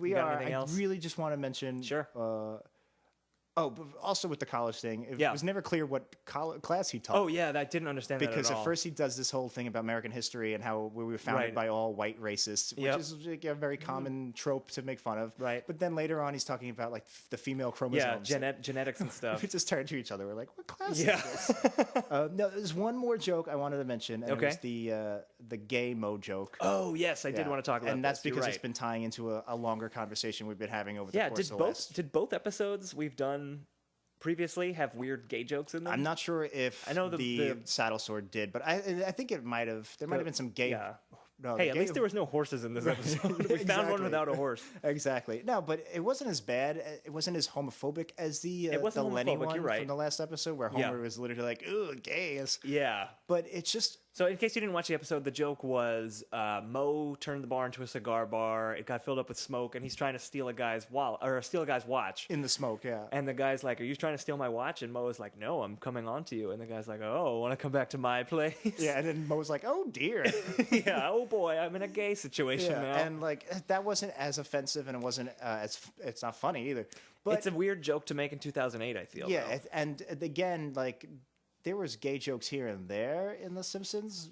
we got are. anything else? I really just want to mention. Sure. But also with the college thing, it was never clear what class he taught. Oh yeah, I didn't understand that because at all. at first he does this whole thing about American history and how we were founded by all white racists, which is like a very common trope to make fun of. Right. But then later on, he's talking about like the female chromosomes. Yeah, genetics and stuff. We just turned to each other. We're like, what class is this? No, there's one more joke I wanted to mention, and it was the Gamo Joke. Oh yes, I did want to talk about. And that's this. because it's been tying into a longer conversation we've been having over the course of the last. Did both episodes we've done previously have weird gay jokes in them? I'm not sure if the Saddlesore did, but I think it might have. There might have been some gay. Yeah. No, hey, at least there was no horses in this episode. We found one without a horse. Exactly. No, but it wasn't as bad. It wasn't as homophobic as the Lenny one from the last episode, where Homer was literally like, "Ooh, gays." Yeah. But it's just. So, in case you didn't watch the episode, the joke was Mo turned the bar into a cigar bar. It got filled up with smoke, and he's trying to steal a guy's wallet or steal a guy's watch. In the smoke, yeah. And the guy's like, "Are you trying to steal my watch?" And Mo is like, "No, I'm coming on to you." And the guy's like, "Oh, want to come back to my place?" Yeah, and then Mo's like, "Oh dear." Yeah. Oh boy, I'm in a gay situation now. And like that wasn't as offensive, and it wasn't it's not funny either. But it's a weird joke to make in 2008. I feel. Yeah, and again, like there was gay jokes here and there in the Simpsons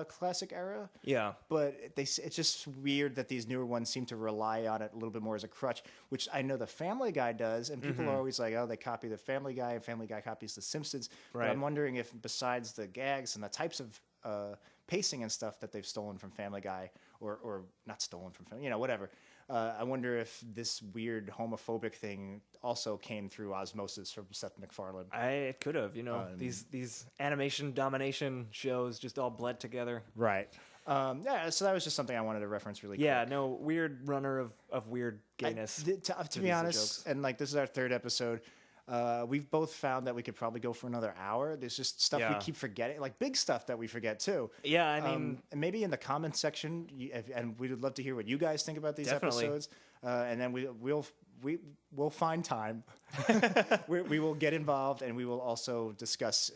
classic era. Yeah. But it's just weird that these newer ones seem to rely on it a little bit more as a crutch, which I know the Family Guy does, and people are always like, oh, they copy the Family Guy, and Family Guy copies the Simpsons. Right. But I'm wondering if besides the gags and the types of pacing and stuff that they've stolen from Family Guy, or not stolen from Family, whatever. I wonder if this weird homophobic thing also came through osmosis from Seth MacFarlane. It could have, these animation domination shows just all bled together. Right. Yeah, so that was just something I wanted to reference really quick. Yeah, no, weird runner of weird gayness. To be honest, and like this is our third episode, we've both found that we could probably go for another hour. There's just stuff we keep forgetting, like big stuff that we forget too. Yeah, I mean, and maybe in the comments section, and we would love to hear what you guys think about these episodes. And then we'll find time. we will get involved, and we will also discuss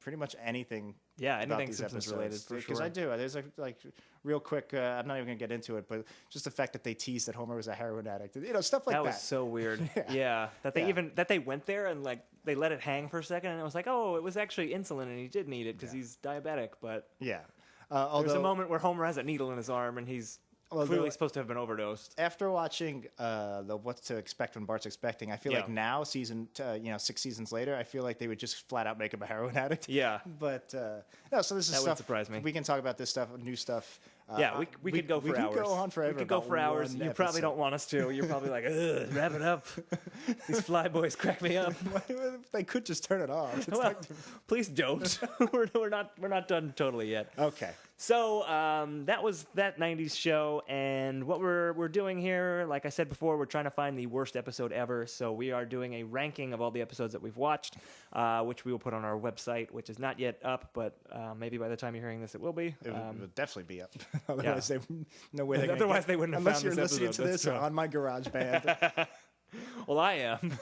pretty much anything. Yeah, anything about these Simpsons episodes related, for because sure. I do. There's like real quick. I'm not even gonna get into it, but just the fact that they teased that Homer was a heroin addict, stuff like that. That was so weird. Yeah, that they went there and like they let it hang for a second, and it was like, oh, it was actually insulin, and he did need it because he's diabetic. But yeah, there's a moment where Homer has a needle in his arm, and he's clearly supposed to have been overdosed. After watching the What to Expect When Bart's Expecting, I feel like now, 6 seasons later, I feel like they would just flat out make him a heroin addict. Yeah. But no, so this is that stuff. Wouldn't surprise me. We can talk about this stuff, new stuff. We could go for hours. We could go on forever. We could go for hours. You probably don't want us to. You're probably like, ugh, wrap it up. These fly boys crack me up. They could just turn it off. Well, please don't. we're not done totally yet. Okay. So that was that 90s show, and what we're doing here, like I said before, we're trying to find the worst episode ever. So we are doing a ranking of all the episodes that we've watched, which we will put on our website, which is not yet up, but maybe by the time you're hearing this, it will be. It will definitely be up. Otherwise, no way. Otherwise, they wouldn't have unless found you're this listening episode. to this on my GarageBand. Well, I am.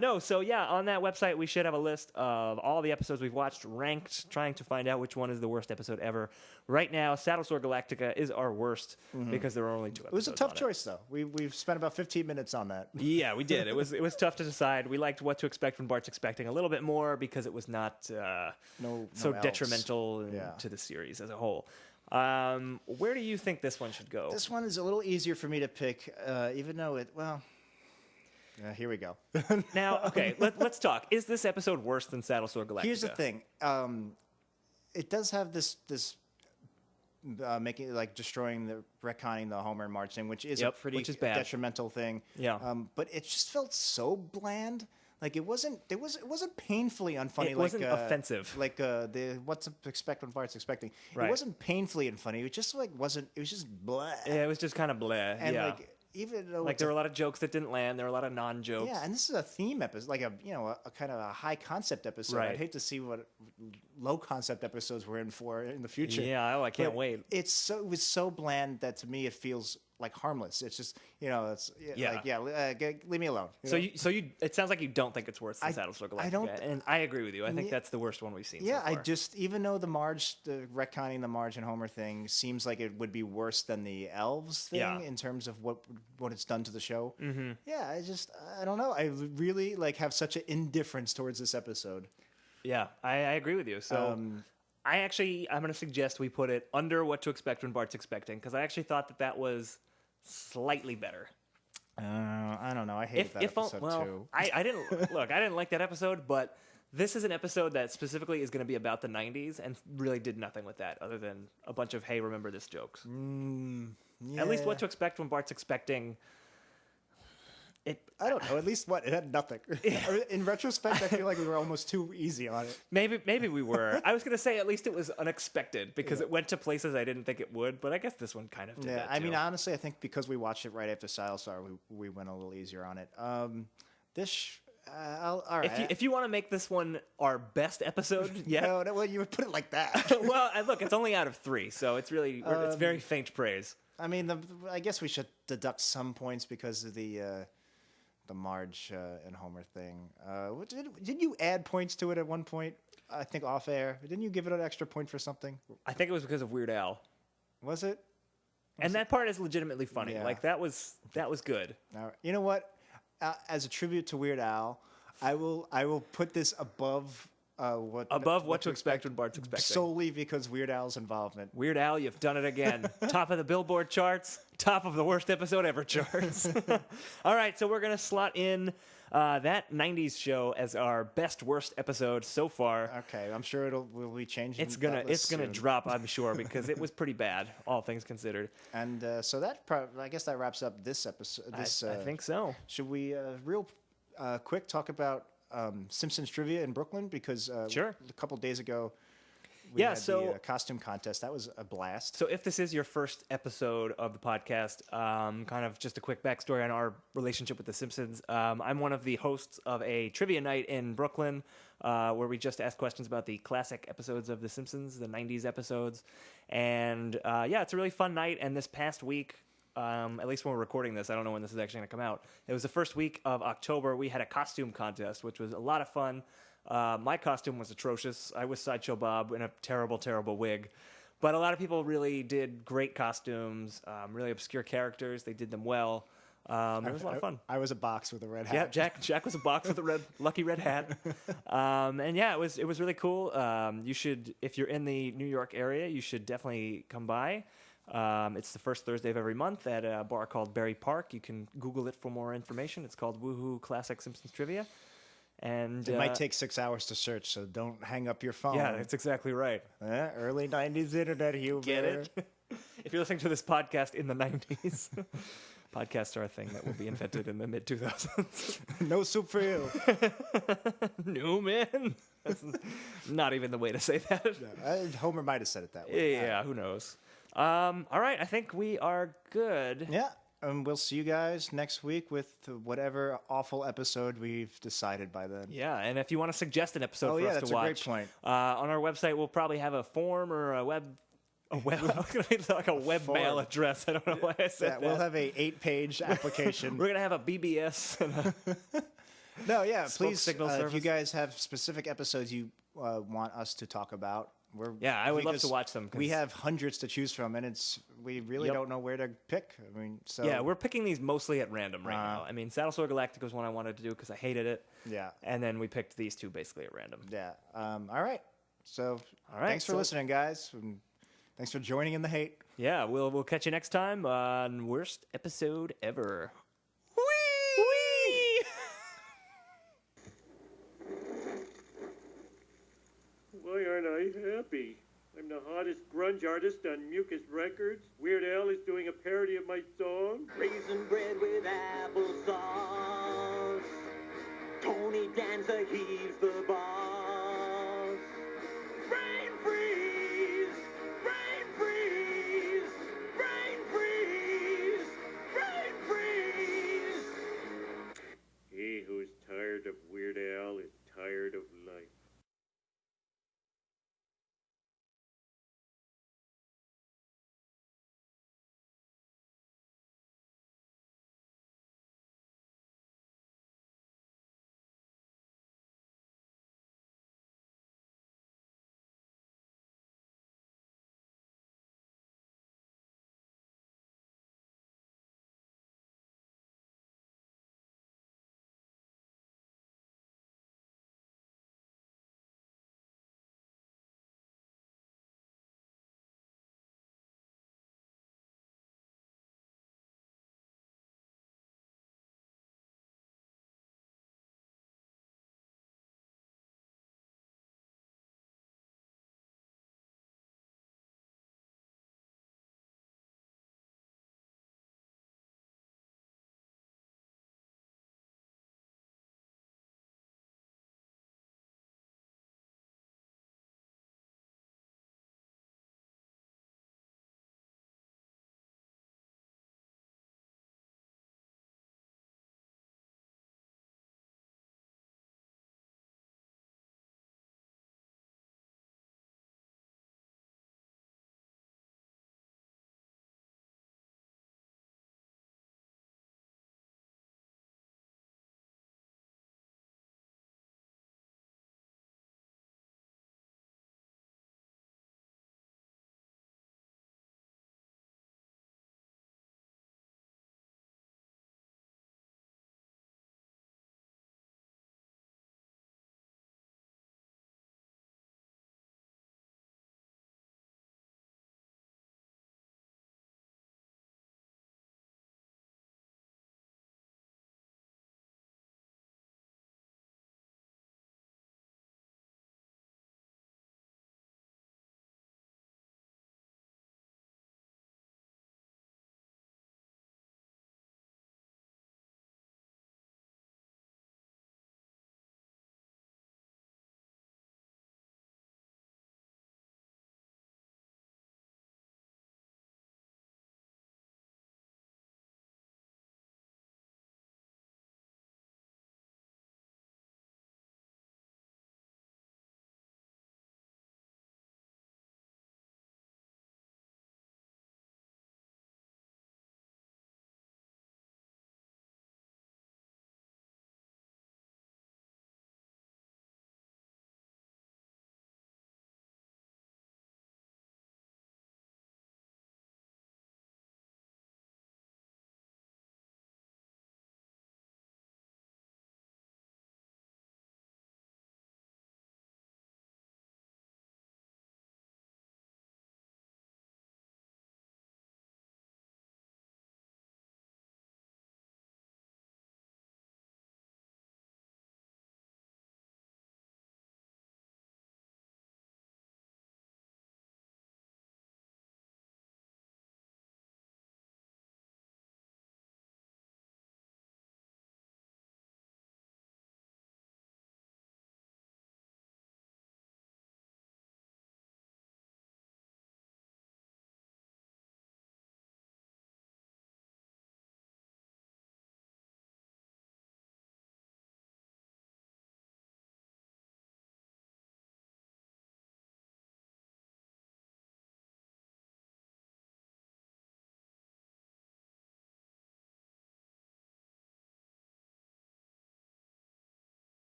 No, so yeah, on that website, we should have a list of all the episodes we've watched, ranked, trying to find out which one is the worst episode ever. Right now, Saddlesore Galactica is our worst because there are only 2 episodes. It was a tough choice, though. We've spent about 15 minutes on that. Yeah, we did. It was tough to decide. We liked What to Expect When Bart's Expecting a little bit more because it was not so detrimental to the series as a whole. Where do you think this one should go? This one is a little easier for me to pick, even though here we go. Now, okay, let's talk. Is this episode worse than Saddlesore Galactica? Here's the thing. It does have this making retconning the Homer and Marge thing, which is a pretty detrimental thing. Yeah. But it just felt so bland. Like it wasn't painfully unfunny. It wasn't offensive. Like the What to Expect When Bart's Expecting. Right. It wasn't painfully unfunny. It just wasn't. It was just blah. Yeah, it was just kind of blah. And even though there were a lot of jokes that didn't land, there were a lot of non-jokes. Yeah, and this is a theme episode, like a kind of a high concept episode. Right. I'd hate to see what low concept episodes we're in for in the future. Yeah, I can't wait. It was so bland that to me it feels like harmless. It's just leave me alone. So it sounds like you don't think it's worse than Saddlesore Galactica. I don't, and I agree with you. I think that's the worst one we've seen. Yeah, so far. Even though the retconning the Marge and Homer thing seems like it would be worse than the elves thing in terms of what it's done to the show. Mm-hmm. Yeah, I don't know. I really have such an indifference towards this episode. Yeah, I agree with you. So I'm going to suggest we put it under What to Expect When Bart's Expecting because I actually thought that was slightly better. I don't know. I hated that episode too. I didn't like that episode, but this is an episode that specifically is going to be about the 90s and really did nothing with that other than a bunch of, hey, remember this jokes. Yeah. At least What to Expect When Bart's Expecting. I don't know. At least it had nothing. In retrospect, I feel like we were almost too easy on it. Maybe we were. I was going to say at least it was unexpected because it went to places I didn't think it would, but I guess this one kind of did that too. I mean, honestly, I think because we watched it right after Saddlesore, we went a little easier on it. All right. If you want to make this one our best episode yet. No, well, you would put it like that. Well, look, it's only out of 3, so it's really it's very faint praise. I mean, I guess we should deduct some points because of the Marge and Homer thing. Didn't you add points to it at one point? I think off air. Didn't you give it an extra point for something? I think it was because of Weird Al. Was it? And that part is legitimately funny. Yeah. Like that was good. Now, you know what? As a tribute to Weird Al, I will put this above what to expect when Bart's expecting. Solely because Weird Al's involvement. Weird Al, you've done it again. Top of the Billboard charts, top of the worst episode ever charts. All right, so we're going to slot in that 90s show as our best worst episode so far. Okay, I'm sure we'll be changing. It's gonna drop, I'm sure, because it was pretty bad, all things considered. And so I guess that wraps up this episode. I think so. Should we real quick talk about Simpsons trivia in Brooklyn? Because sure. A couple days ago, we had the costume contest. That was a blast. So if this is your first episode of the podcast, kind of just a quick backstory on our relationship with The Simpsons. I'm one of the hosts of a trivia night in Brooklyn where we just ask questions about the classic episodes of The Simpsons, the 90s episodes. And it's a really fun night. And this past week, at least when we're recording this, I don't know when this is actually going to come out. It was the first week of October. We had a costume contest, which was a lot of fun. My costume was atrocious. I was Sideshow Bob in a terrible, terrible wig. But a lot of people really did great costumes, really obscure characters. They did them well. It was a lot of fun. I was a box with a red hat. Yeah, Jack was a box with a lucky red hat. It was really cool. You should, if you're in the New York area, you should definitely come by. It's the first Thursday of every month at a bar called Berry Park. You can Google it for more information. It's called Woohoo Classic Simpsons Trivia. And it might take 6 hours to search, so don't hang up your phone. Yeah, that's exactly right. Early 90s internet humor. Get it? If you're listening to this podcast in the 90s, podcasts are a thing that will be invented in the mid-2000s. No soup for you. No, man. That's not even the way to say that. No, Homer might have said it that way. Yeah, who knows? All right, I think we are good. Yeah. We'll see you guys next week with whatever awful episode we've decided by then. Yeah, and if you want to suggest an episode for us to watch, that's a great point. On our website, we'll probably have a form or a web like a webmail address. I don't know why I said that. We'll have a 8-page application. We're gonna have a BBS. And no, yeah, please. Signal if you guys have specific episodes you want us to talk about. I would love to watch them. We have hundreds to choose from, and we really don't know where to pick. I mean, yeah, we're picking these mostly at random right now. I mean, Saddlesore Galactica was one I wanted to do because I hated it. Yeah, and then we picked these two basically at random. Yeah. All right. So, thanks for listening, guys. And thanks for joining in the hate. Yeah, we'll catch you next time on Worst Episode Ever. Why aren't I happy? I'm the hottest grunge artist on Mucus Records. Weird Al is doing a parody of my song. Raisin bread with applesauce. Tony Danza heaves the bar.